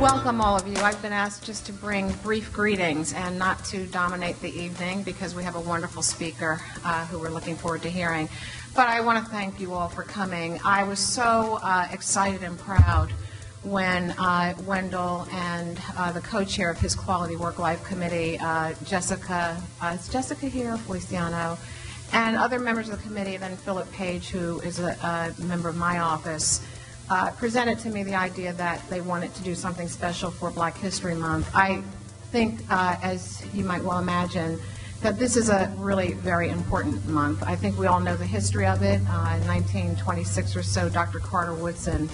Welcome, all of you. I've been asked just to bring brief greetings and not to dominate the evening because we have a wonderful speaker who we're looking forward to hearing. But I want to thank you all for coming. I was so excited and proud when Wendell and the co-chair of his Quality Work-Life Committee, Jessica, is Jessica here, Feliciano, and other members of the committee, then Philip Page, who is a member of my office, presented to me the idea that they wanted to do something special for Black History Month. I think, as you might well imagine, that this is a really very important month. I think we all know the history of it. In 1926 or so, Dr. Carter Woodson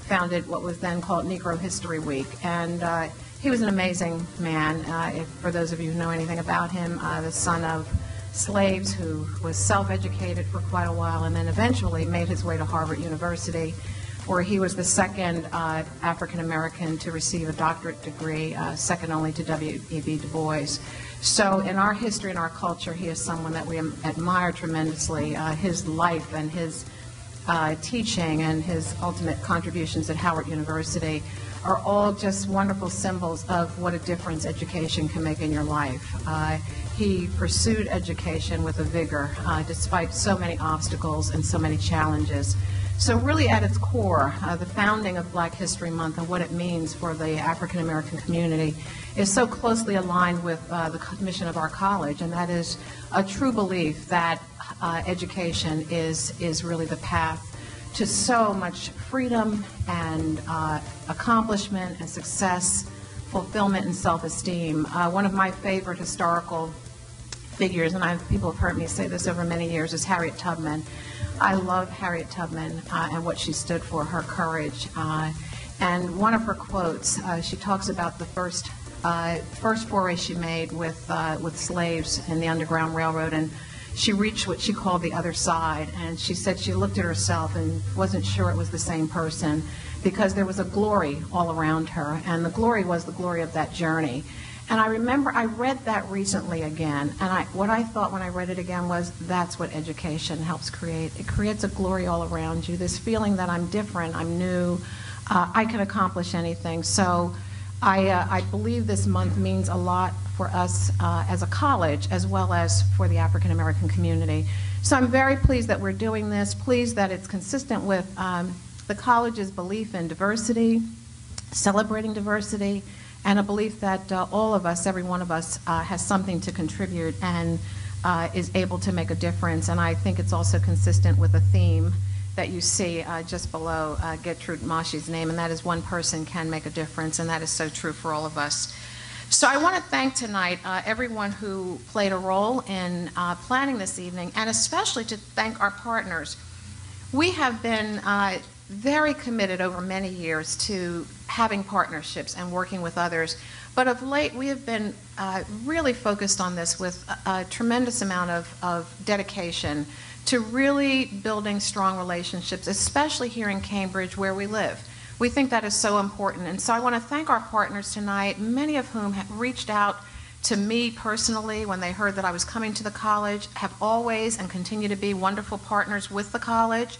founded what was then called Negro History Week, and he was an amazing man. For those of you who know anything about him, the son of slaves who was self-educated for quite a while and then eventually made his way to Harvard University, where he was the second African American to receive a doctorate degree, second only to W.E.B. Du Bois. So in our history and our culture, he is someone that we admire tremendously. His life and his teaching and his ultimate contributions at Howard University are all just wonderful symbols of what a difference education can make in your life. He pursued education with a vigor despite so many obstacles and so many challenges. So really at its core, the founding of Black History Month and what it means for the African American community is so closely aligned with the mission of our college, and that is a true belief that education is really the path to so much freedom and accomplishment and success, fulfillment and self-esteem. One of my favorite historical figures, and people have heard me say this over many years, is Harriet Tubman. I love Harriet Tubman and what she stood for, her courage. And one of her quotes, she talks about the first foray she made with slaves in the Underground Railroad, and she reached what she called the other side. And she said she looked at herself and wasn't sure it was the same person because there was a glory all around her, and the glory was the glory of that journey. And I remember I read that recently again, and what I thought when I read it again was that's what education helps create. It creates a glory all around you, this feeling that I'm different, I'm new, I can accomplish anything. So I believe this month means a lot for us as a college as well as for the African American community. So I'm very pleased that we're doing this, pleased that it's consistent with the college's belief in diversity, celebrating diversity, and a belief that all of us, every one of us, has something to contribute and is able to make a difference. And I think it's also consistent with a theme that you see just below Getrude Matse's name, and that is one person can make a difference, and that is so true for all of us. So I want to thank tonight everyone who played a role in planning this evening, and especially to thank our partners. We have been very committed over many years to having partnerships and working with others. But of late, we have been really focused on this with a tremendous amount of dedication to really building strong relationships, especially here in Cambridge where we live. We think that is so important. And so I want to thank our partners tonight, many of whom have reached out to me personally when they heard that I was coming to the college, have always and continue to be wonderful partners with the college.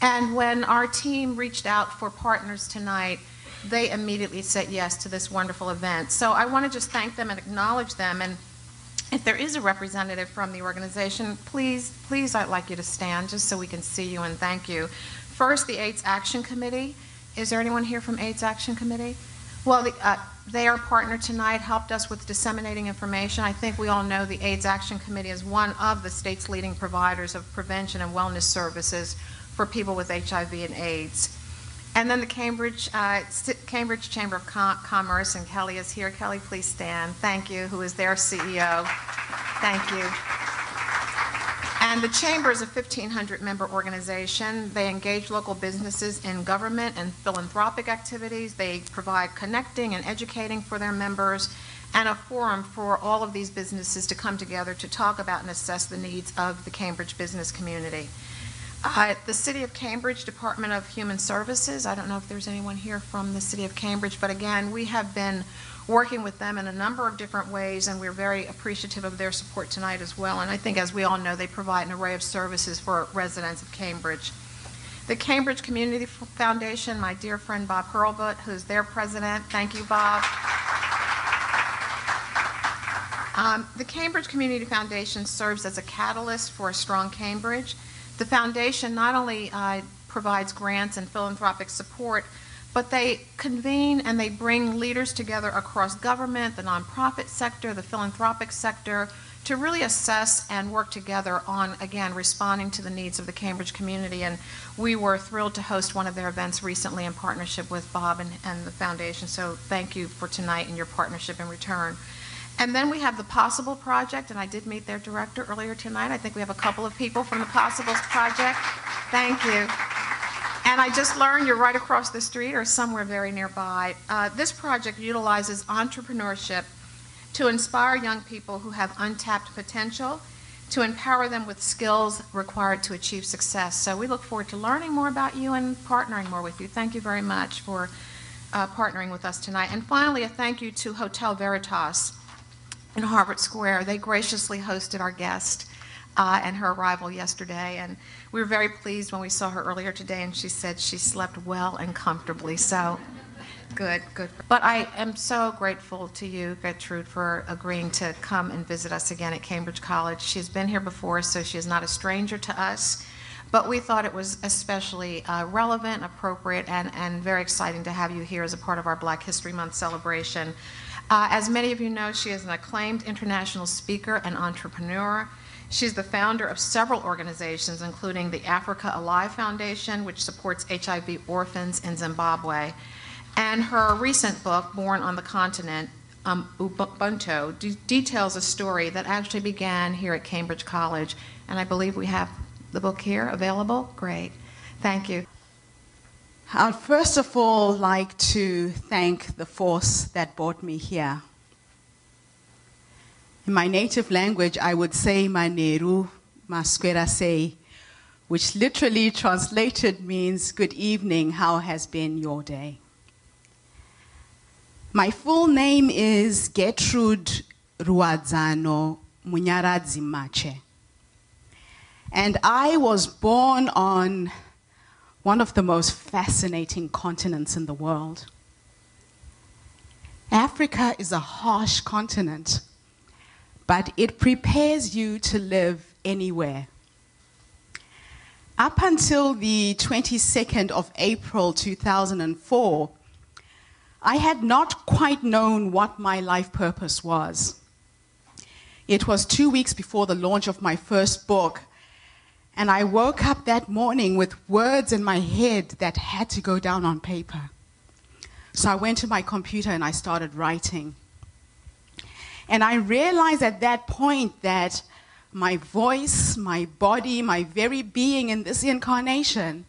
And when our team reached out for partners tonight, they immediately said yes to this wonderful event. So I want to just thank them and acknowledge them. And if there is a representative from the organization, please, I'd like you to stand just so we can see you and thank you. First, the AIDS Action Committee. Is there anyone here from AIDS Action Committee? Well, they are partner tonight, helped us with disseminating information. I think we all know the AIDS Action Committee is one of the state's leading providers of prevention and wellness services for people with HIV and AIDS. And then the Cambridge Chamber of Commerce, and Kelly is here. Kelly, please stand. Thank you, who is their CEO. Thank you. And the Chamber is a 1,500-member organization. They engage local businesses in government and philanthropic activities. They provide connecting and educating for their members and a forum for all of these businesses to come together to talk about and assess the needs of the Cambridge business community. The City of Cambridge Department of Human Services, I don't know if there's anyone here from the City of Cambridge, but again, we have been working with them in a number of different ways, and we're very appreciative of their support tonight as well. And I think, as we all know, they provide an array of services for residents of Cambridge. The Cambridge Community Foundation, my dear friend Bob Hurlbut, who's their president. Thank you, Bob. The Cambridge Community Foundation serves as a catalyst for a strong Cambridge. The foundation not only provides grants and philanthropic support, but they convene and they bring leaders together across government, the nonprofit sector, the philanthropic sector, to really assess and work together on, again, responding to the needs of the Cambridge community. And we were thrilled to host one of their events recently in partnership with Bob and the foundation. So thank you for tonight and your partnership in return. And then we have the Possible Project, and I did meet their director earlier tonight. I think we have a couple of people from the Possibles Project. Thank you. And I just learned you're right across the street or somewhere very nearby. This project utilizes entrepreneurship to inspire young people who have untapped potential, to empower them with skills required to achieve success. So we look forward to learning more about you and partnering more with you. Thank you very much for partnering with us tonight. And finally, a thank you to Hotel Veritas in Harvard Square. They graciously hosted our guest and her arrival yesterday, and we were very pleased when we saw her earlier today, and she said she slept well and comfortably. So good. But I am so grateful to you, Getrude, for agreeing to come and visit us again at Cambridge College. She's been here before, so she is not a stranger to us, but we thought it was especially relevant, appropriate, and very exciting to have you here as a part of our Black History Month celebration. As many of you know, she is an acclaimed international speaker and entrepreneur. She's the founder of several organizations, including the Africa Alive Foundation, which supports HIV orphans in Zimbabwe. And her recent book, Born on the Continent, Ubuntu, details a story that actually began here at Cambridge College. And I believe we have the book here available. Great. Thank you. I'd first of all like to thank the force that brought me here. In my native language, I would say Maneru Masquera say, which literally translated means good evening, how has been your day? My full name is Getrude Matshe, and I was born on one of the most fascinating continents in the world. Africa is a harsh continent, but it prepares you to live anywhere. Up until the 22nd of April 2004, I had not quite known what my life purpose was. It was 2 weeks before the launch of my first book, and I woke up that morning with words in my head that had to go down on paper. So I went to my computer and I started writing. And I realized at that point that my voice, my body, my very being in this incarnation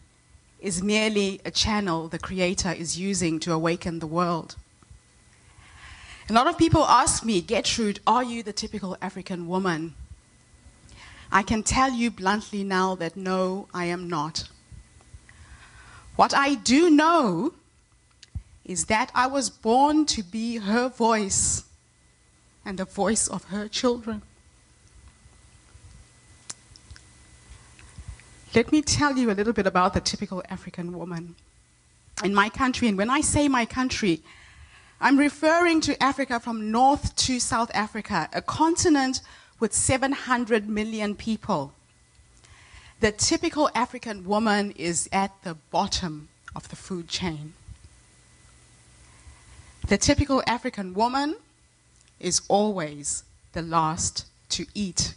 is merely a channel the Creator is using to awaken the world. A lot of people ask me, Getrude, are you the typical African woman? I can tell you bluntly now that no, I am not. What I do know is that I was born to be her voice and the voice of her children. Let me tell you a little bit about the typical African woman. In my country, and when I say my country, I'm referring to Africa from North to South Africa, a continent with 700 million people. The typical African woman is at the bottom of the food chain. The typical African woman is always the last to eat.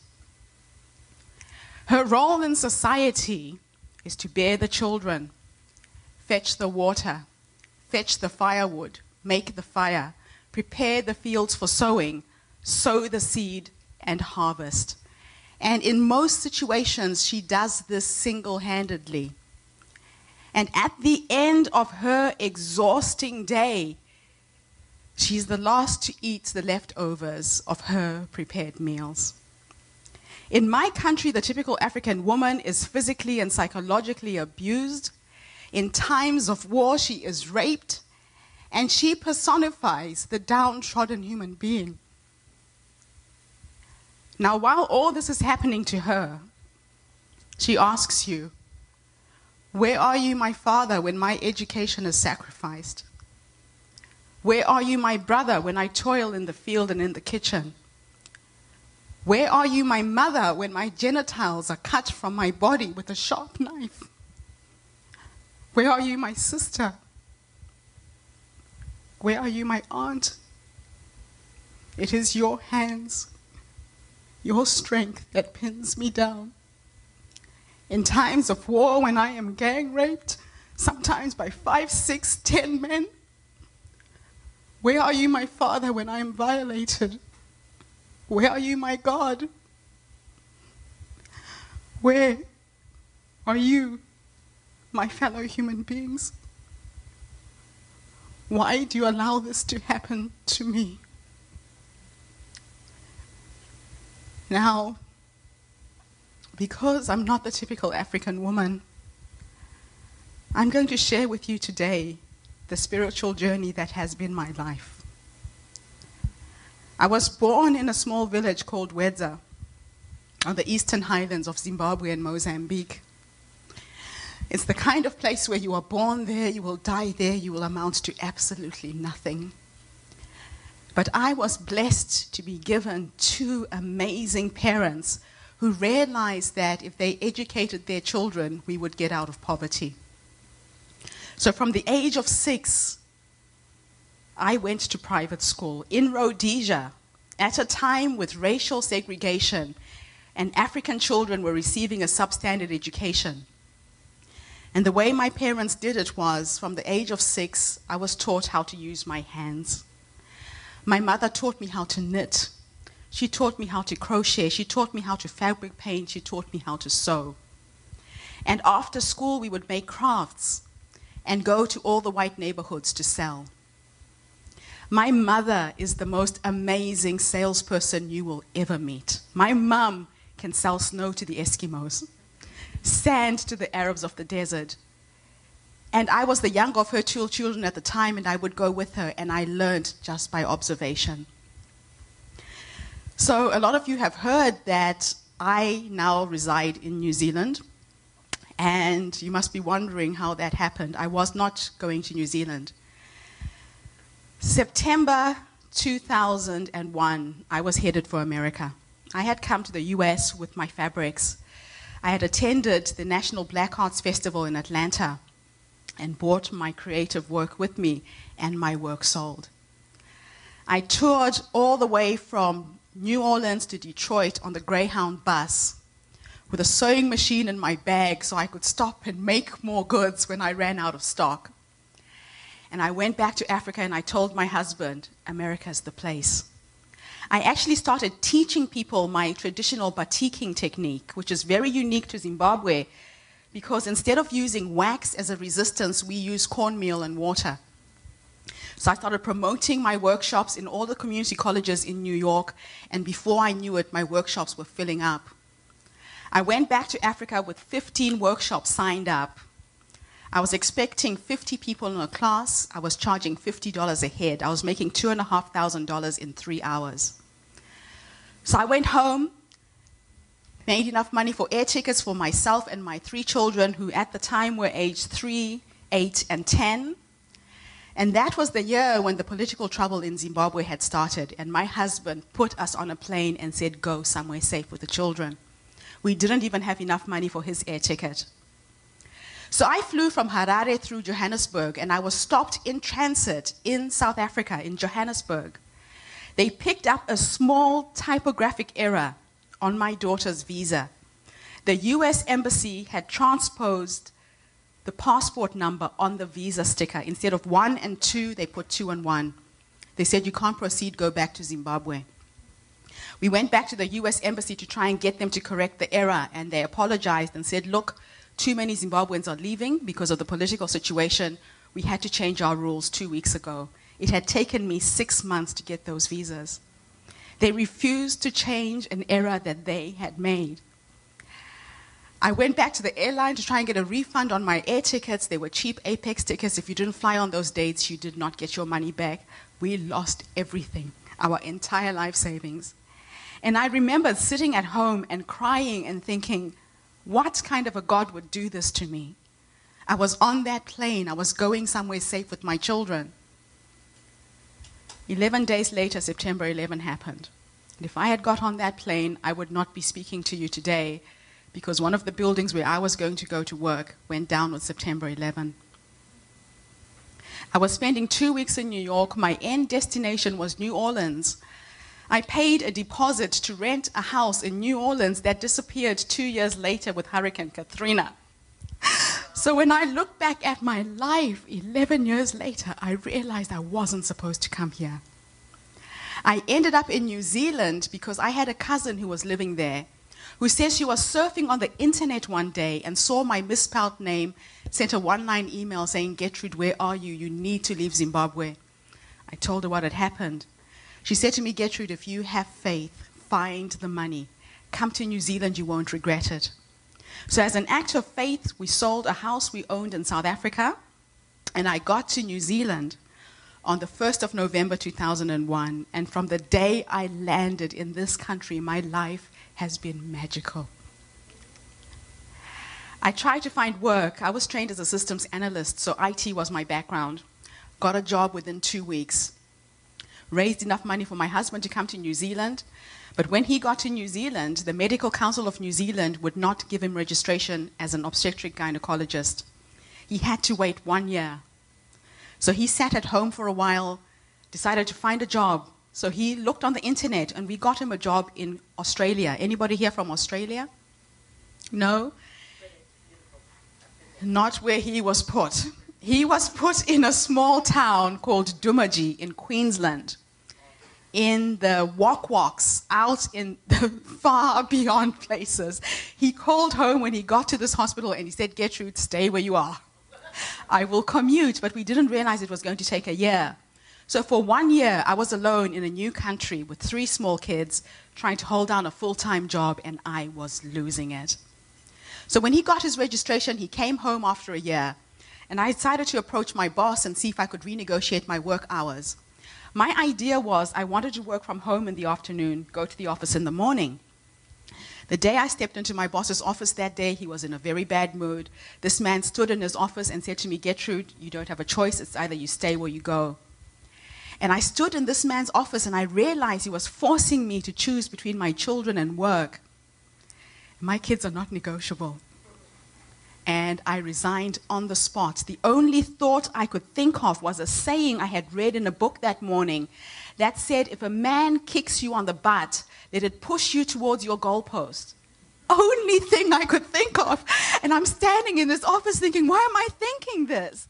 Her role in society is to bear the children, fetch the water, fetch the firewood, make the fire, prepare the fields for sowing, sow the seed, and harvest. And in most situations, she does this single-handedly. And at the end of her exhausting day, she's the last to eat the leftovers of her prepared meals. In my country, the typical African woman is physically and psychologically abused. In times of war, she is raped, and she personifies the downtrodden human being. Now, while all this is happening to her, she asks you, Where are you, my father, when my education is sacrificed? Where are you, my brother, when I toil in the field and in the kitchen? Where are you, my mother, when my genitals are cut from my body with a sharp knife? Where are you, my sister? Where are you, my aunt? It is your hands, your strength that pins me down. In times of war, when I am gang raped, sometimes by 5, 6, 10 men, where are you, my father, when I am violated? Where are you, my God? Where are you, my fellow human beings? Why do you allow this to happen to me? Now, because I'm not the typical African woman, I'm going to share with you today the spiritual journey that has been my life. I was born in a small village called Wedza on the eastern highlands of Zimbabwe and Mozambique. It's the kind of place where you are born there, you will die there, you will amount to absolutely nothing. But I was blessed to be given 2 amazing parents who realized that if they educated their children, we would get out of poverty. So from the age of 6, I went to private school in Rhodesia at a time with racial segregation, and African children were receiving a substandard education. And the way my parents did it was, from the age of 6, I was taught how to use my hands. My mother taught me how to knit. She taught me how to crochet. She taught me how to fabric paint. She taught me how to sew. And after school, we would make crafts and go to all the white neighborhoods to sell. My mother is the most amazing salesperson you will ever meet. My mom can sell snow to the Eskimos, sand to the Arabs of the desert. And I was the younger of her 2 children at the time, and I would go with her, and I learned just by observation. So a lot of you have heard that I now reside in New Zealand, and you must be wondering how that happened. I was not going to New Zealand. September 2001, I was headed for America. I had come to the US with my fabrics. I had attended the National Black Arts Festival in Atlanta and brought my creative work with me, and my work sold. I toured all the way from New Orleans to Detroit on the Greyhound bus with a sewing machine in my bag so I could stop and make more goods when I ran out of stock. And I went back to Africa and I told my husband, America's the place. I actually started teaching people my traditional batiking technique, which is very unique to Zimbabwe, because instead of using wax as a resistance, we use cornmeal and water. So I started promoting my workshops in all the community colleges in New York, and before I knew it, my workshops were filling up. I went back to Africa with 15 workshops signed up. I was expecting 50 people in a class. I was charging $50 a head. I was making $2,500 in 3 hours. So I went home, made enough money for air tickets for myself and my 3 children, who at the time were aged 3, 8, and 10. And that was the year when the political trouble in Zimbabwe had started, and my husband put us on a plane and said, go somewhere safe with the children. We didn't even have enough money for his air ticket. So I flew from Harare through Johannesburg, and I was stopped in transit in South Africa, in Johannesburg. They picked up a small typographic error on my daughter's visa. The US Embassy had transposed the passport number on the visa sticker. Instead of 1 and 2, they put 2 and 1. They said, you can't proceed, go back to Zimbabwe. We went back to the US Embassy to try and get them to correct the error, and they apologized and said, look, too many Zimbabweans are leaving because of the political situation. We had to change our rules 2 weeks ago. It had taken me 6 months to get those visas. They refused to change an error that they had made. I went back to the airline to try and get a refund on my air tickets. They were cheap Apex tickets. If you didn't fly on those dates, you did not get your money back. We lost everything, our entire life savings. And I remember sitting at home and crying and thinking, what kind of a God would do this to me? I was on that plane. I was going somewhere safe with my children. 11 days later, September 11 happened. And if I had got on that plane, I would not be speaking to you today, because one of the buildings where I was going to go to work went down on September 11. I was spending 2 weeks in New York. My end destination was New Orleans. I paid a deposit to rent a house in New Orleans that disappeared 2 years later with Hurricane Katrina. So when I look back at my life 11 years later, I realized I wasn't supposed to come here. I ended up in New Zealand because I had a cousin who was living there, who says she was surfing on the internet one day and saw my misspelled name, sent a one-line email saying, "Getrude, where are you? You need to leave Zimbabwe." I told her what had happened. She said to me, "Getrude, if you have faith, find the money. Come to New Zealand, you won't regret it." So as an act of faith, we sold a house we owned in South Africa, and I got to New Zealand on the 1st of November 2001, and from the day I landed in this country, my life has been magical. I tried to find work. I was trained as a systems analyst, so IT was my background. Got a job within 2 weeks. Raised enough money for my husband to come to New Zealand, but when he got to New Zealand, the Medical Council of New Zealand would not give him registration as an obstetric gynecologist. He had to wait 1 year. So he sat at home for a while, decided to find a job. So he looked on the internet, and we got him a job in Australia. Anybody here from Australia? No? Not where he was put. He was put in a small town called Dumaji in Queensland, in the wok-woks, out in the far beyond places. He called home when he got to this hospital and he said, "Getrude, stay where you are. I will commute," but we didn't realize it was going to take a year. So for 1 year, I was alone in a new country with 3 small kids, trying to hold down a full-time job, and I was losing it. So when he got his registration, he came home after a year, and I decided to approach my boss and see if I could renegotiate my work hours. My idea was I wanted to work from home in the afternoon, go to the office in the morning. The day I stepped into my boss's office that day, he was in a very bad mood. This man stood in his office and said to me, "Getrude, you don't have a choice. It's either you stay or you go." And I stood in this man's office and I realized he was forcing me to choose between my children and work. My kids are not negotiable. And I resigned on the spot. The only thought I could think of was a saying I had read in a book that morning that said, "If a man kicks you on the butt, let it push you towards your goalpost." Only thing I could think of. And I'm standing in this office thinking, why am I thinking this?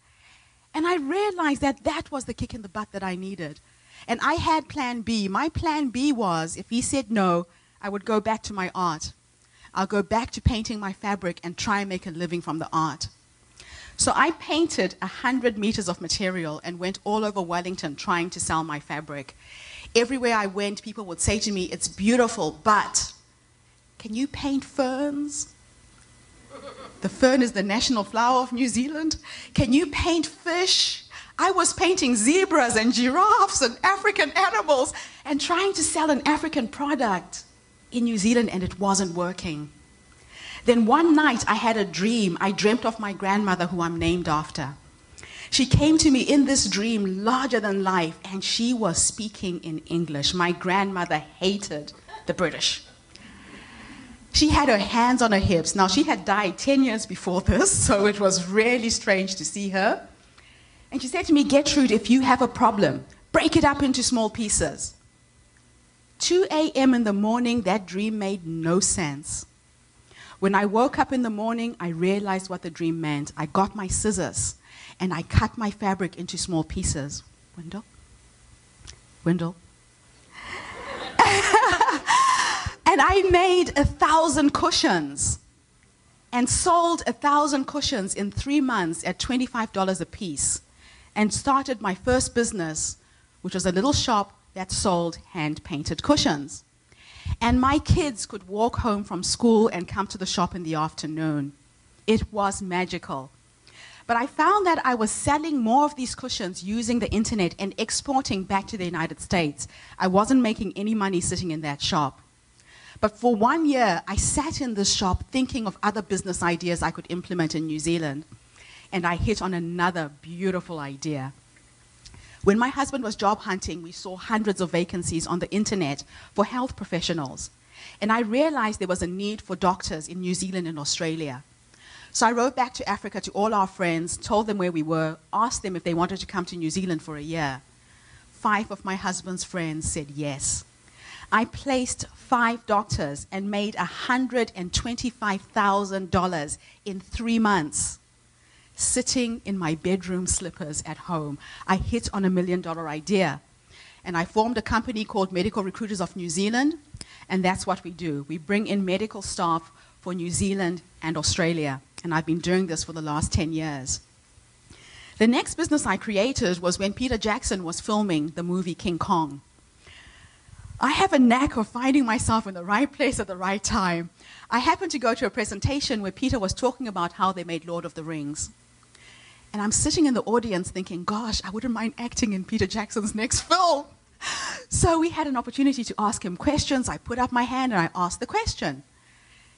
And I realized that that was the kick in the butt that I needed. And I had plan B. My plan B was, if he said no, I would go back to my art. I'll go back to painting my fabric and try and make a living from the art. So I painted 100 meters of material and went all over Wellington trying to sell my fabric. Everywhere I went, people would say to me, "It's beautiful, but can you paint ferns?" The fern is the national flower of New Zealand. "Can you paint fish?" I was painting zebras and giraffes and African animals and trying to sell an African product in New Zealand, and it wasn't working. Then one night I had a dream. I dreamt of my grandmother, who I'm named after. She came to me in this dream, larger than life, and she was speaking in English. My grandmother hated the British. She had her hands on her hips. Now, she had died 10 years before this, so it was really strange to see her. And she said to me, "Getrude, if you have a problem, break it up into small pieces." 2 a.m. in the morning, that dream made no sense. When I woke up in the morning, I realized what the dream meant. I got my scissors, and I cut my fabric into small pieces. Wendell? Wendell? And I made 1,000 cushions and sold 1,000 cushions in 3 months at $25 a piece, and started my first business, which was a little shop that sold hand-painted cushions. And my kids could walk home from school and come to the shop in the afternoon. It was magical. But I found that I was selling more of these cushions using the internet and exporting back to the United States. I wasn't making any money sitting in that shop. But for 1 year, I sat in this shop thinking of other business ideas I could implement in New Zealand. and I hit on another beautiful idea. When my husband was job hunting, we saw hundreds of vacancies on the internet for health professionals. And I realized there was a need for doctors in New Zealand and Australia. So I wrote back to Africa to all our friends, told them where we were, asked them if they wanted to come to New Zealand for a year. 5 of my husband's friends said yes. I placed 5 doctors and made $125,000 in 3 months, sitting in my bedroom slippers at home. I hit on $1 million idea. And I formed a company called Medical Recruiters of New Zealand, and that's what we do. We bring in medical staff for New Zealand and Australia, and I've been doing this for the last 10 years. The next business I created was when Peter Jackson was filming the movie King Kong. I have a knack of finding myself in the right place at the right time. I happened to go to a presentation where Peter was talking about how they made Lord of the Rings. And I'm sitting in the audience thinking, gosh, I wouldn't mind acting in Peter Jackson's next film. So we had an opportunity to ask him questions. I put up my hand and I asked the question.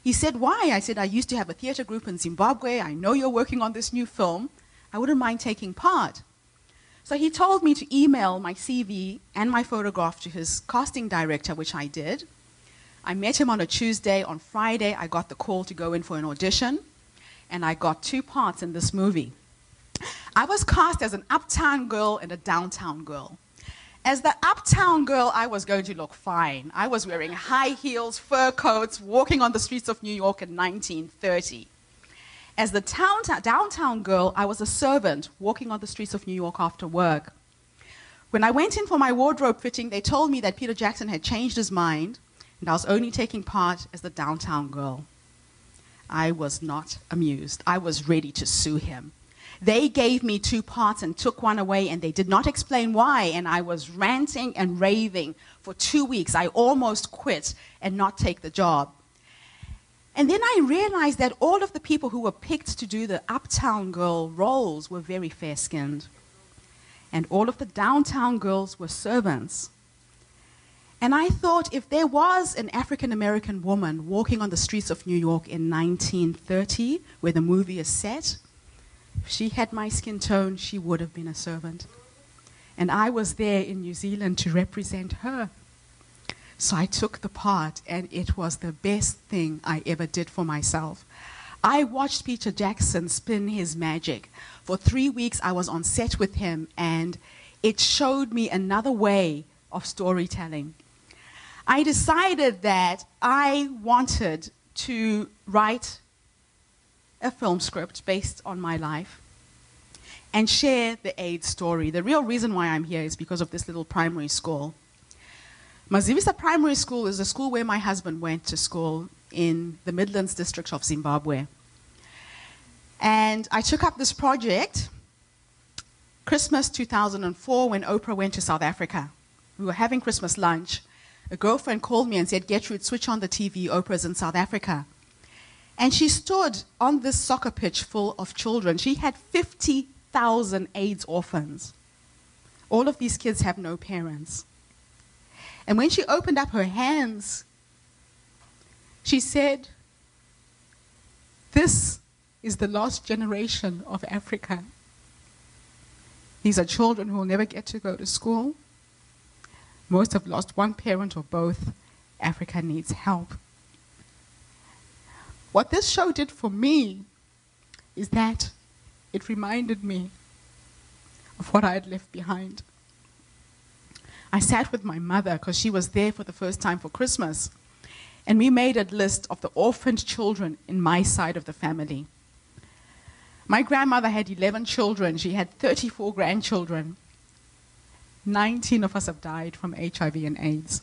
He said, why? I said, I used to have a theater group in Zimbabwe. I know you're working on this new film. I wouldn't mind taking part. So he told me to email my CV and my photograph to his casting director, which I did. I met him on a Tuesday. On Friday, I got the call to go in for an audition, and I got 2 parts in this movie. I was cast as an uptown girl and a downtown girl. As the uptown girl, I was going to look fine. I was wearing high heels, fur coats, walking on the streets of New York in 1930. As the downtown girl, I was a servant walking on the streets of New York after work. When I went in for my wardrobe fitting, they told me that Peter Jackson had changed his mind, and I was only taking part as the downtown girl. I was not amused. I was ready to sue him. They gave me 2 parts and took one away, and they did not explain why, and I was ranting and raving for 2 weeks. I almost quit and not take the job. And then I realized that all of the people who were picked to do the uptown girl roles were very fair-skinned. And all of the downtown girls were servants. And I thought, if there was an African-American woman walking on the streets of New York in 1930, where the movie is set, if she had my skin tone, she would have been a servant. And I was there in New Zealand to represent her. So I took the part, and it was the best thing I ever did for myself. I watched Peter Jackson spin his magic. For 3 weeks, I was on set with him, and it showed me another way of storytelling. I decided that I wanted to write a film script based on my life and share the AIDS story. The real reason why I'm here is because of this little primary school. Mazivisa Primary School is a school where my husband went to school in the Midlands district of Zimbabwe. And I took up this project Christmas 2004 when Oprah went to South Africa. We were having Christmas lunch. A girlfriend called me and said, Getrude, switch on the TV, Oprah's in South Africa. And she stood on this soccer pitch full of children. She had 50,000 AIDS orphans. All of these kids have no parents. And when she opened up her hands, she said, this is the lost generation of Africa. These are children who will never get to go to school. Most have lost one parent or both. Africa needs help. What this show did for me is that it reminded me of what I had left behind. I sat with my mother because she was there for the first time for Christmas, and we made a list of the orphaned children in my side of the family. My grandmother had 11 children. She had 34 grandchildren. 19 of us have died from HIV and AIDS.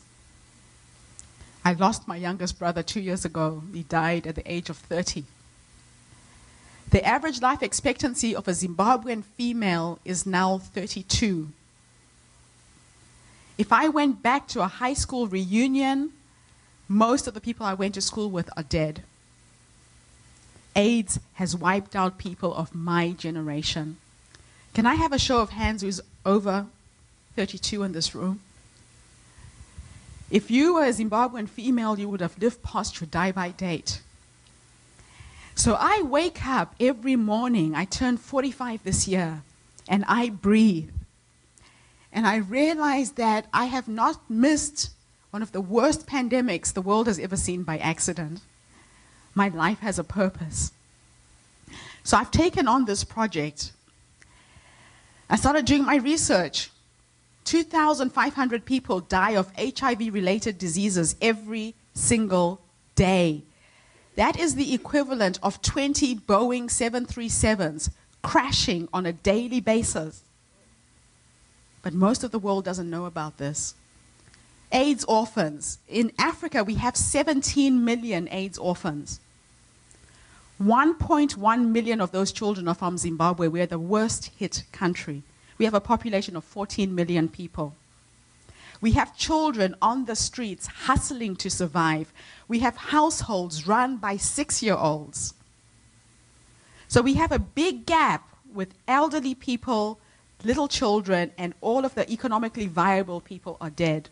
I lost my youngest brother 2 years ago. He died at the age of 30. The average life expectancy of a Zimbabwean female is now 32. If I went back to a high school reunion, most of the people I went to school with are dead. AIDS has wiped out people of my generation. Can I have a show of hands who's over 32 in this room? If you were a Zimbabwean female, you would have lived past your die-by date. So I wake up every morning, I turn 45 this year, and I breathe. And I realize that I have not missed one of the worst pandemics the world has ever seen by accident. My life has a purpose. So I've taken on this project. I started doing my research. 2,500 people die of HIV-related diseases every single day. That is the equivalent of 20 Boeing 737s crashing on a daily basis. But most of the world doesn't know about this. AIDS orphans. In Africa, we have 17 million AIDS orphans. 1.1 million of those children are from Zimbabwe. We're the worst hit country. We have a population of 14 million people. We have children on the streets hustling to survive. We have households run by 6-year-olds. So we have a big gap with elderly people, little children, and all of the economically viable people are dead.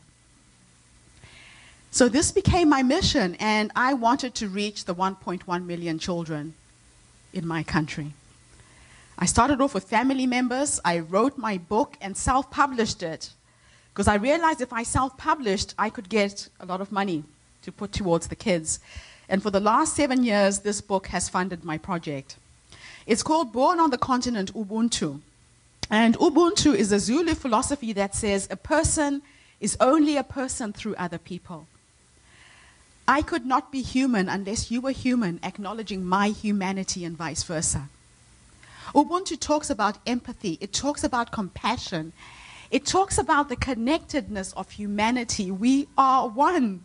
So this became my mission, and I wanted to reach the 1.1 million children in my country. I started off with family members. I wrote my book and self-published it because I realized if I self-published, I could get a lot of money to put towards the kids. And for the last 7 years, this book has funded my project. It's called Born on the Continent, Ubuntu. And Ubuntu is a Zulu philosophy that says a person is only a person through other people. I could not be human unless you were human, acknowledging my humanity and vice versa. Ubuntu talks about empathy. It talks about compassion. It talks about the connectedness of humanity. We are one.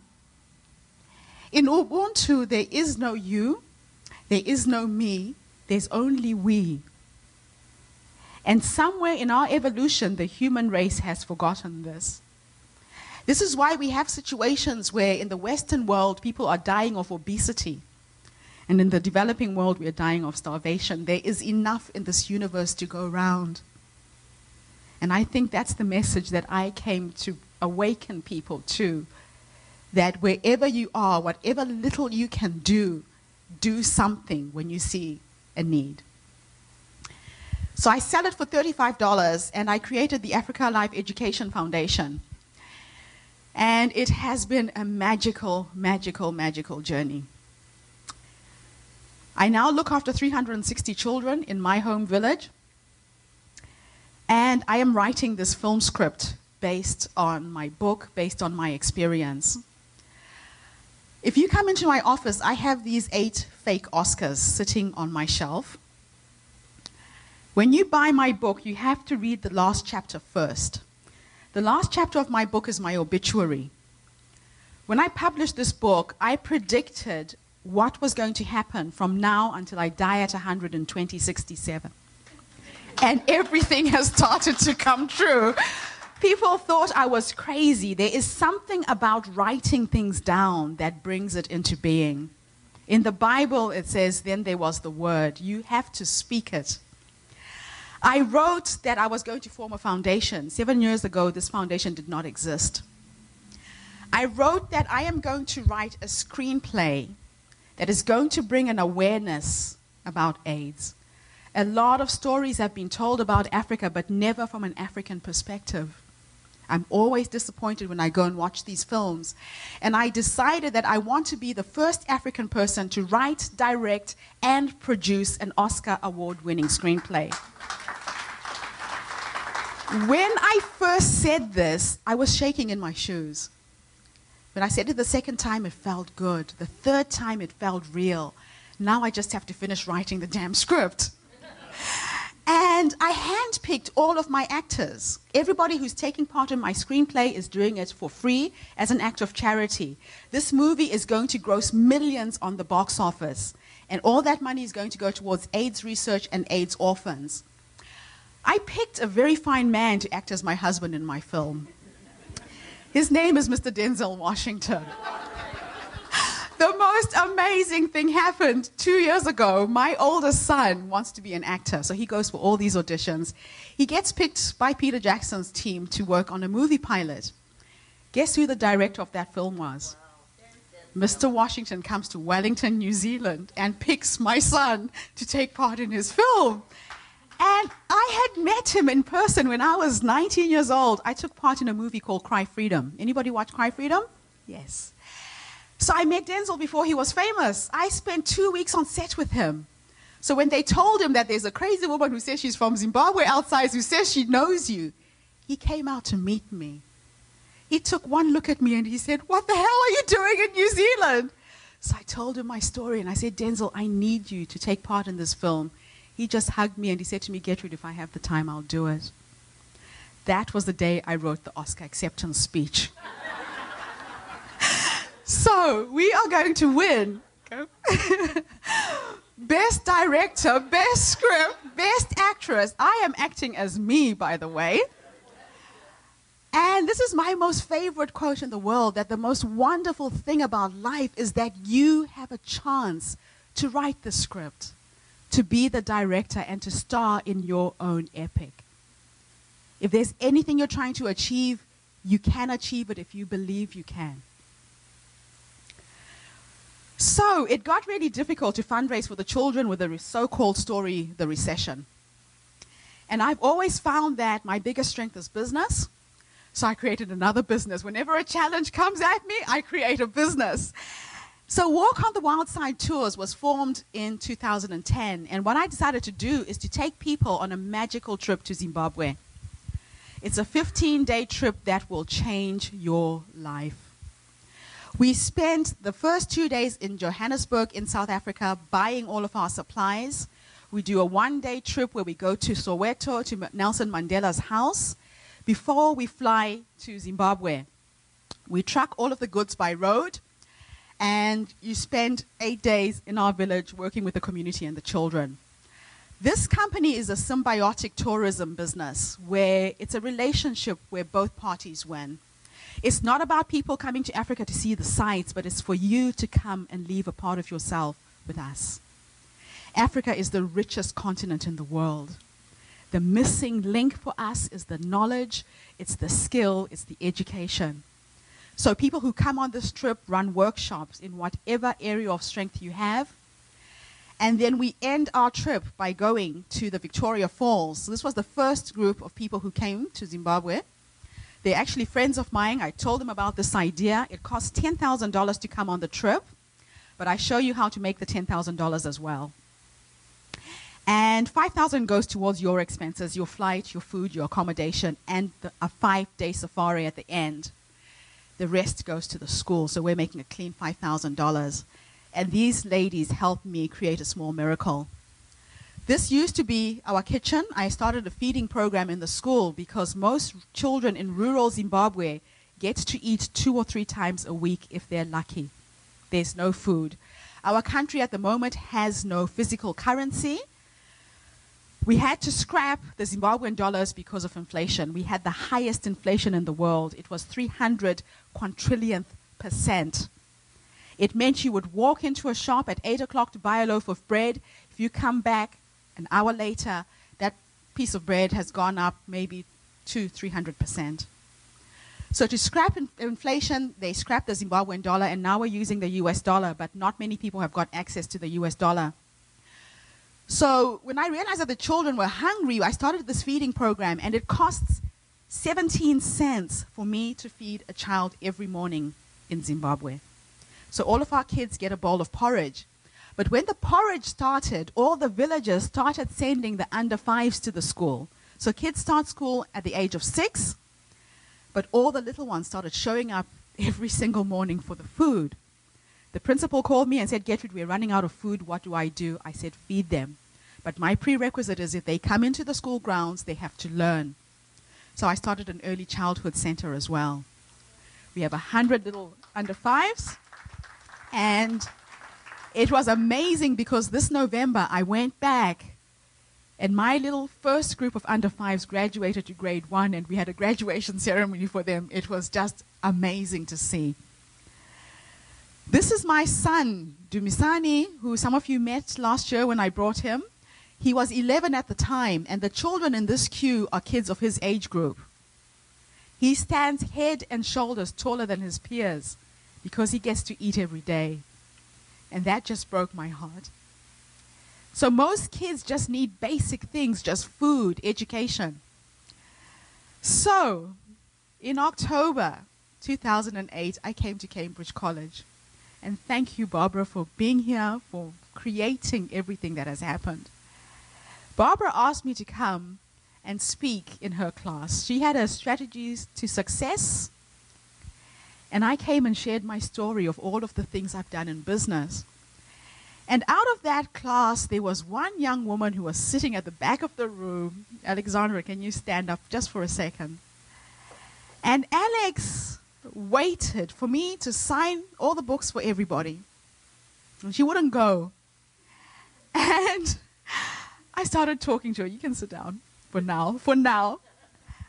In Ubuntu, there is no you, there is no me, there's only we. And somewhere in our evolution, the human race has forgotten this. This is why we have situations where in the Western world, people are dying of obesity. And in the developing world, we are dying of starvation. There is enough in this universe to go around. And I think that's the message that I came to awaken people to. That wherever you are, whatever little you can do, do something when you see a need. So I sell it for $35, and I created the Africa Life Education Foundation. And it has been a magical, magical, magical journey. I now look after 360 children in my home village. And I am writing this film script based on my book, based on my experience. If you come into my office, I have these 8 fake Oscars sitting on my shelf. When you buy my book, you have to read the last chapter first. The last chapter of my book is my obituary. When I published this book, I predicted what was going to happen from now until I die at 100 in 2067. And everything has started to come true. People thought I was crazy. There is something about writing things down that brings it into being. In the Bible, it says, then there was the word. You have to speak it. I wrote that I was going to form a foundation. 7 years ago, this foundation did not exist. I wrote that I am going to write a screenplay that is going to bring an awareness about AIDS. A lot of stories have been told about Africa, but never from an African perspective. I'm always disappointed when I go and watch these films. And I decided that I want to be the first African person to write, direct, and produce an Oscar award-winning screenplay. When I first said this, I was shaking in my shoes. When I said it the second time, it felt good. The third time, it felt real. Now I just have to finish writing the damn script. And I handpicked all of my actors. Everybody who's taking part in my screenplay is doing it for free as an act of charity. This movie is going to gross millions on the box office. And all that money is going to go towards AIDS research and AIDS orphans. I picked a very fine man to act as my husband in my film. His name is Mr. Denzel Washington. The most amazing thing happened 2 years ago. My oldest son wants to be an actor, so he goes for all these auditions. He gets picked by Peter Jackson's team to work on a movie pilot. Guess who the director of that film was? Mr. Washington comes to Wellington, New Zealand, and picks my son to take part in his film. And I had met him in person when I was 19 years old. I took part in a movie called Cry Freedom. Anybody watch Cry Freedom? Yes. So I met Denzel before he was famous. I spent 2 weeks on set with him. So when they told him that there's a crazy woman who says she's from Zimbabwe outside, who says she knows you, he came out to meet me. He took one look at me and he said, "What the hell are you doing in New Zealand?" So I told him my story and I said, "Denzel, I need you to take part in this film." He just hugged me and he said to me, "Getrude, if I have the time, I'll do it." That was the day I wrote the Oscar acceptance speech. So we are going to win Best Director, Best Script, Best Actress. I am acting as me, by the way. And this is my most favorite quote in the world, that the most wonderful thing about life is that you have a chance to write the script, to be the director, and to star in your own epic. If there's anything you're trying to achieve, you can achieve it if you believe you can. So it got really difficult to fundraise for the children with the so-called story, The Recession. And I've always found that my biggest strength is business. So I created another business. Whenever a challenge comes at me, I create a business. So Walk on the Wild Side Tours was formed in 2010. And what I decided to do is to take people on a magical trip to Zimbabwe. It's a 15-day trip that will change your life. We spent the first 2 days in Johannesburg in South Africa buying all of our supplies. We do a one-day trip where we go to Soweto, to Nelson Mandela's house, before we fly to Zimbabwe. We truck all of the goods by road, and you spend 8 days in our village working with the community and the children. This company is a symbiotic tourism business where it's a relationship where both parties win. It's not about people coming to Africa to see the sights, but it's for you to come and leave a part of yourself with us. Africa is the richest continent in the world. The missing link for us is the knowledge, it's the skill, it's the education. So people who come on this trip run workshops in whatever area of strength you have. And then we end our trip by going to the Victoria Falls. So this was the first group of people who came to Zimbabwe. They're actually friends of mine. I told them about this idea. It costs $10,000 to come on the trip, but I show you how to make the $10,000 as well. And $5,000 goes towards your expenses, your flight, your food, your accommodation, and a 5-day safari at the end. The rest goes to the school, so we're making a clean $5,000. And these ladies helped me create a small miracle. This used to be our kitchen. I started a feeding program in the school because most children in rural Zimbabwe get to eat 2 or 3 times a week if they're lucky. There's no food. Our country at the moment has no physical currency. We had to scrap the Zimbabwean dollars because of inflation. We had the highest inflation in the world. It was 300 quintrillionth%. It meant you would walk into a shop at 8 o'clock to buy a loaf of bread. If you come back an hour later, that piece of bread has gone up maybe 200-300%. So to scrap inflation, they scrapped the Zimbabwean dollar, and now we're using the US dollar, but not many people have got access to the US dollar. So when I realized that the children were hungry, I started this feeding program, and it costs 17 cents for me to feed a child every morning in Zimbabwe. So all of our kids get a bowl of porridge. But when the porridge started, all the villagers started sending the under 5s to the school. So kids start school at the age of 6, but all the little ones started showing up every single morning for the food. The principal called me and said, "Getrude, we're running out of food. What do? I said, "Feed them." But my prerequisite is if they come into the school grounds, they have to learn. So I started an early childhood center as well. We have 100 little under 5s. And it was amazing because this November I went back and my little first group of under 5s graduated to grade 1, and we had a graduation ceremony for them. It was just amazing to see. This is my son, Dumisani, who some of you met last year when I brought him. He was 11 at the time, and the children in this queue are kids of his age group. He stands head and shoulders taller than his peers because he gets to eat every day. And that just broke my heart. So most kids just need basic things, just food, education. So in October 2008, I came to Cambridge College. And thank you, Barbara, for being here, for creating everything that has happened. Barbara asked me to come and speak in her class. She had a strategies to success. And I came and shared my story of all of the things I've done in business. And out of that class, there was one young woman who was sitting at the back of the room. Alexandra, can you stand up just for a second? And Alex waited for me to sign all the books for everybody. And she wouldn't go. And I started talking to her. You can sit down for now. For now.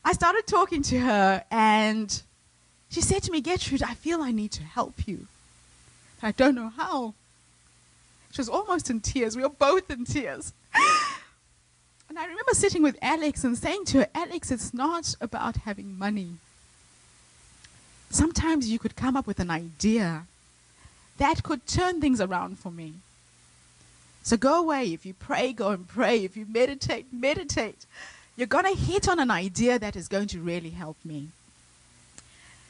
I started talking to her, and she said to me, Gertrude, I feel I need to help you. I don't know how. She was almost in tears. We were both in tears. And I remember sitting with Alex and saying to her, Alex, it's not about having money. Sometimes you could come up with an idea that could turn things around for me. So go away. If you pray, go and pray. If you meditate, meditate. You're going to hit on an idea that is going to really help me.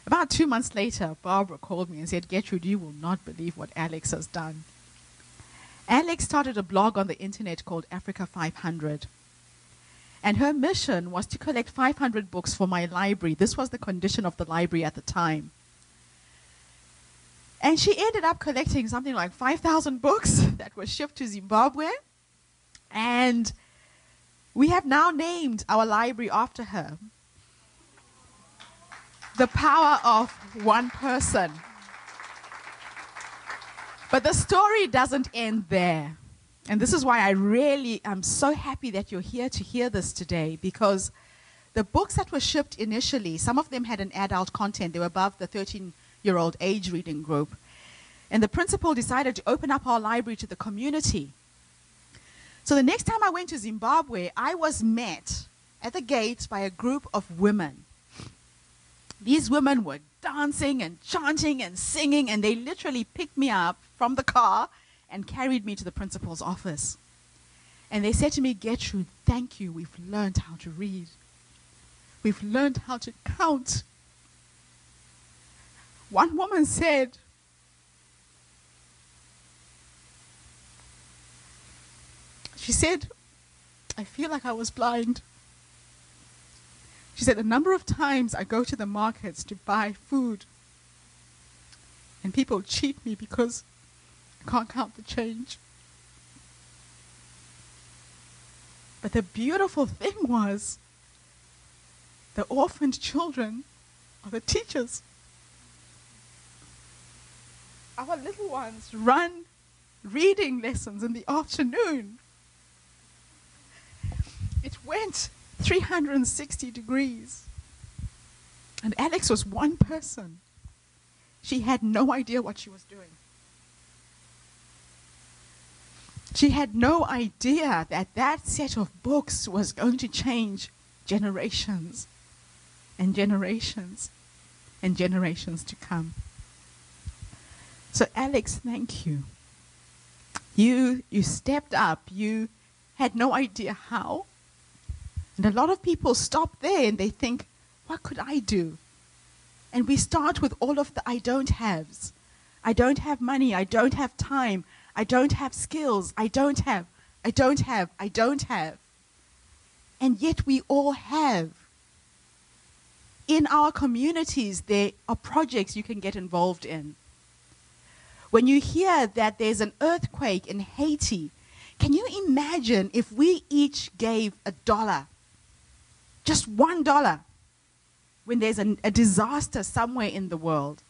About 2 months later, Barbara called me and said, Getrude, you will not believe what Alex has done. Alex started a blog on the internet called Africa 500. And her mission was to collect 500 books for my library. This was the condition of the library at the time. And she ended up collecting something like 5,000 books that were shipped to Zimbabwe. And we have now named our library after her. The power of one person. But the story doesn't end there. And this is why I'm so happy that you're here to hear this today, because the books that were shipped initially, some of them had an adult content. They were above the 13-year-old age reading group. And the principal decided to open up our library to the community. So the next time I went to Zimbabwe, I was met at the gate by a group of women. These women were dancing and chanting and singing, and they literally picked me up from the car and carried me to the principal's office. And they said to me, Gertrude, thank you, we've learned how to read. We've learned how to count. One woman said, she said, I feel like I was blind. She said, a number of times I go to the markets to buy food, and people cheat me because I can't count the change. But the beautiful thing was, the orphaned children are the teachers. Our little ones run reading lessons in the afternoon. It went 360 degrees. And Alex was one person. She had no idea what she was doing. She had no idea that that set of books was going to change generations and generations and generations to come. So Alex, thank you. You stepped up. You had no idea how. And a lot of people stop there and they think, what could I do? And we start with all of the I don't haves. I don't have money. I don't have time. I don't have skills. I don't have. And yet we all have. In our communities, there are projects you can get involved in. When you hear that there's an earthquake in Haiti, can you imagine if we each gave $1? Just $1, when there's a disaster somewhere in the world.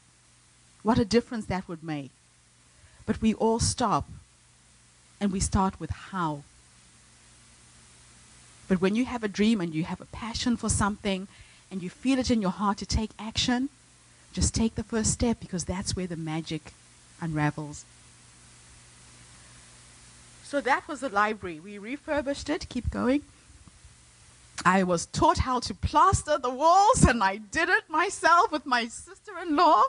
What a difference that would make. But we all stop, and we start with how. But when you have a dream and you have a passion for something, and you feel it in your heart to take action, just take the first step, because that's where the magic unravels. So that was the library. We refurbished it. Keep going. I was taught how to plaster the walls, and I did it myself with my sister-in-law.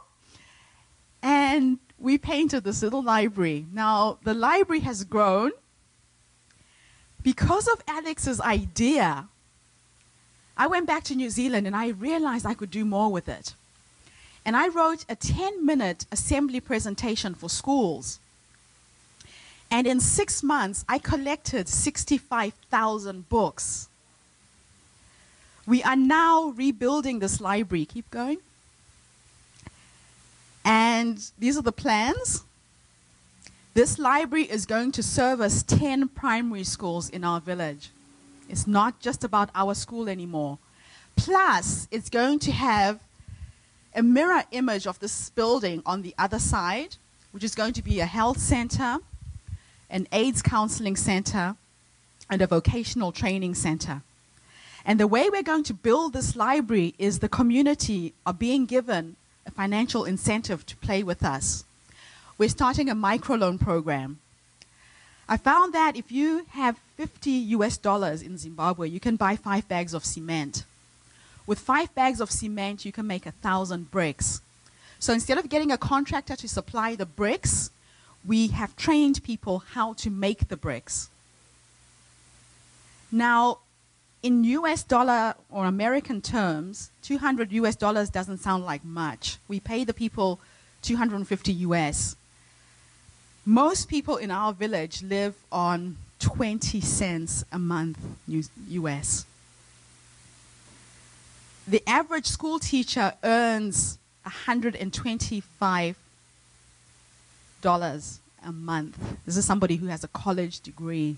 And we painted this little library. Now, the library has grown because of Alex's idea. I went back to New Zealand and I realized I could do more with it. And I wrote a 10-minute assembly presentation for schools. And in 6 months, I collected 65,000 books. We are now rebuilding this library. Keep going. And these are the plans. This library is going to service 10 primary schools in our village. It's not just about our school anymore. Plus, it's going to have a mirror image of this building on the other side, which is going to be a health center, an AIDS counseling center, and a vocational training center. And the way we're going to build this library is the community are being given a financial incentive to play with us. We're starting a microloan program. I found that if you have $50 in Zimbabwe, you can buy 5 bags of cement. With 5 bags of cement, you can make 1,000 bricks. So instead of getting a contractor to supply the bricks, we have trained people how to make the bricks. Now, in US dollar or American terms, $200 doesn't sound like much. We pay the people $250 US. Most people in our village live on 20 cents a month US. The average school teacher earns $125 a month. This is somebody who has a college degree.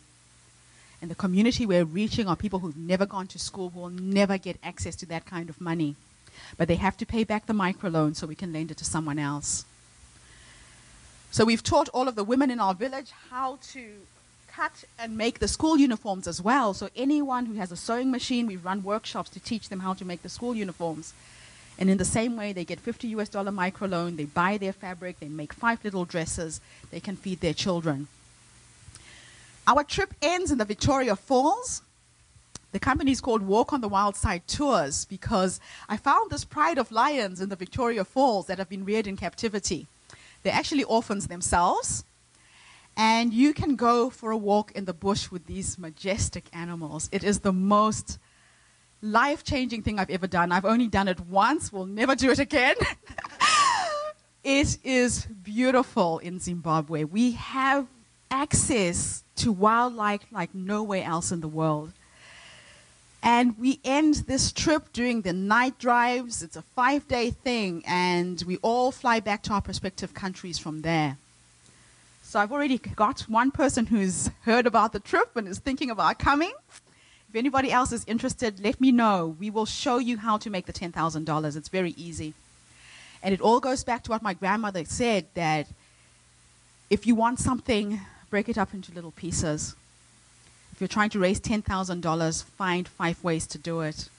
And the community we're reaching are people who've never gone to school, who will never get access to that kind of money. But they have to pay back the microloan so we can lend it to someone else. So we've taught all of the women in our village how to cut and make the school uniforms as well. So anyone who has a sewing machine, we run workshops to teach them how to make the school uniforms. And in the same way, they get $50 microloan, they buy their fabric, they make 5 little dresses, they can feed their children. Our trip ends in the Victoria Falls. The company is called Walk on the Wild Side Tours because I found this pride of lions in the Victoria Falls that have been reared in captivity. They're actually orphans themselves. And you can go for a walk in the bush with these majestic animals. It is the most life-changing thing I've ever done. I've only done it once. We'll never do it again. It is beautiful in Zimbabwe. We have access to wildlife like nowhere else in the world. And we end this trip doing the night drives. It's a 5-day thing, and we all fly back to our respective countries from there. So I've already got one person who's heard about the trip and is thinking about coming. If anybody else is interested, let me know. We will show you how to make the $10,000. It's very easy. And it all goes back to what my grandmother said, that if you want something, break it up into little pieces. If you're trying to raise $10,000, find 5 ways to do it.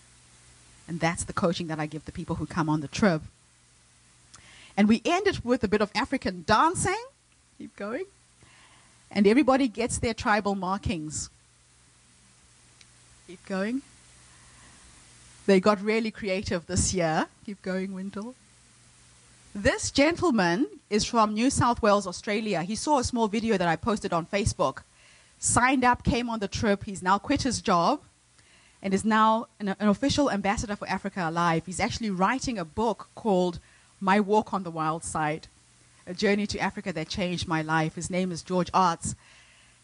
And that's the coaching that I give the people who come on the trip. And we end it with a bit of African dancing. Keep going. And everybody gets their tribal markings. Keep going. They got really creative this year. Keep going, Wendell. This gentleman is from New South Wales, Australia. He saw a small video that I posted on Facebook. Signed up, came on the trip. He's now quit his job and is now an official ambassador for Africa Alive. He's actually writing a book called My Walk on the Wild Side, a journey to Africa that changed my life. His name is George Arts.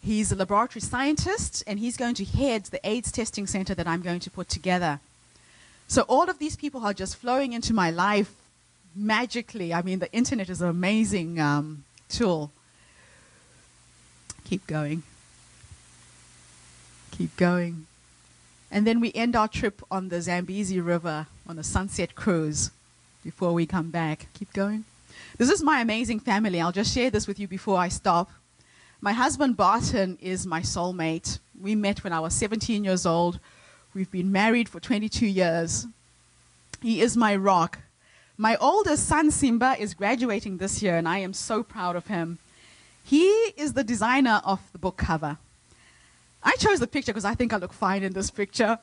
He's a laboratory scientist, and he's going to head the AIDS testing center that I'm going to put together. So all of these people are just flowing into my life magically. I mean, the internet is an amazing tool. Keep going. Keep going. And then we end our trip on the Zambezi River on a sunset cruise before we come back. Keep going. This is my amazing family. I'll just share this with you before I stop. My husband, Barton, is my soulmate. We met when I was 17 years old. We've been married for 22 years. He is my rock. My oldest son, Simba, is graduating this year, and I am so proud of him. He is the designer of the book cover. I chose the picture because I think I look fine in this picture.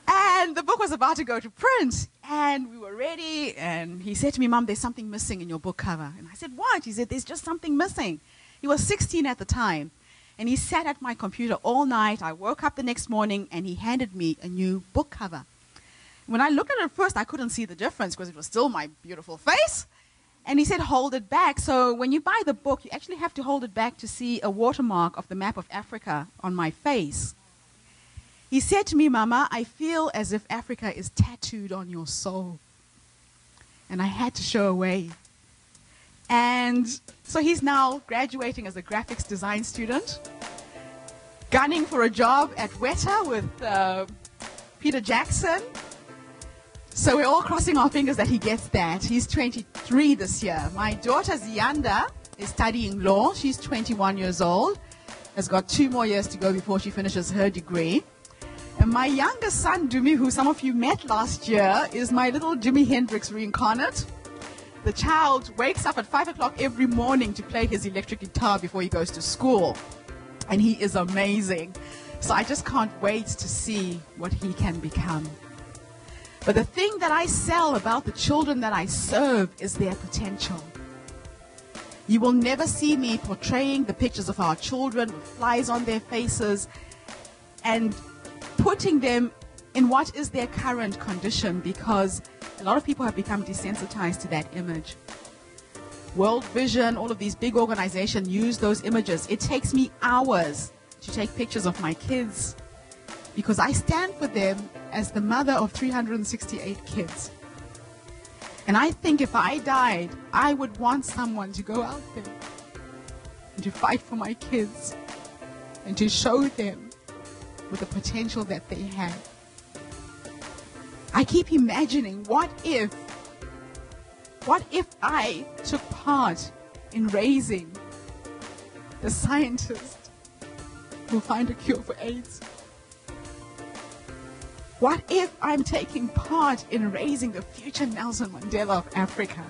And And the book was about to go to print, and we were ready, and he said to me, Mom, there's something missing in your book cover. And I said, what? He said, there's just something missing. He was 16 at the time, and he sat at my computer all night. I woke up the next morning, and he handed me a new book cover. When I looked at it at first, I couldn't see the difference because it was still my beautiful face. And he said, hold it back. So when you buy the book, you actually have to hold it back to see a watermark of the map of Africa on my face. He said to me, Mama, I feel as if Africa is tattooed on your soul. And I had to show away. And so he's now graduating as a graphics design student, gunning for a job at Weta with Peter Jackson. So we're all crossing our fingers that he gets that. He's 23 this year. My daughter Zianda is studying law. She's 21 years old, has got 2 more years to go before she finishes her degree. And my youngest son, Dumi, who some of you met last year, is my little Jimi Hendrix reincarnate. The child wakes up at 5 o'clock every morning to play his electric guitar before he goes to school. And he is amazing. So I just can't wait to see what he can become. But the thing that I sell about the children that I serve is their potential. You will never see me portraying the pictures of our children with flies on their faces and putting them in what is their current condition, because a lot of people have become desensitized to that image. World Vision, all of these big organizations use those images. It takes me hours to take pictures of my kids because I stand for them as the mother of 368 kids. And I think if I died, I would want someone to go out there and to fight for my kids and to show them with the potential that they have. I keep imagining, what if I took part in raising the scientist who will find a cure for AIDS? What if I'm taking part in raising the future Nelson Mandela of Africa?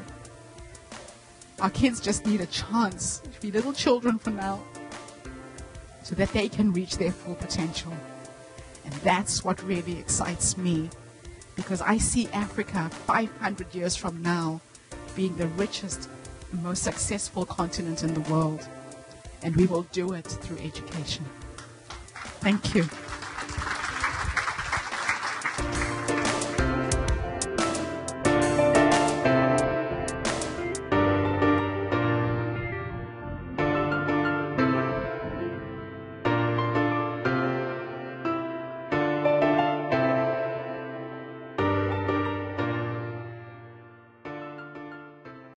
Our kids just need a chance to be little children for now so that they can reach their full potential. And that's what really excites me, because I see Africa 500 years from now being the richest and most successful continent in the world. And we will do it through education. Thank you.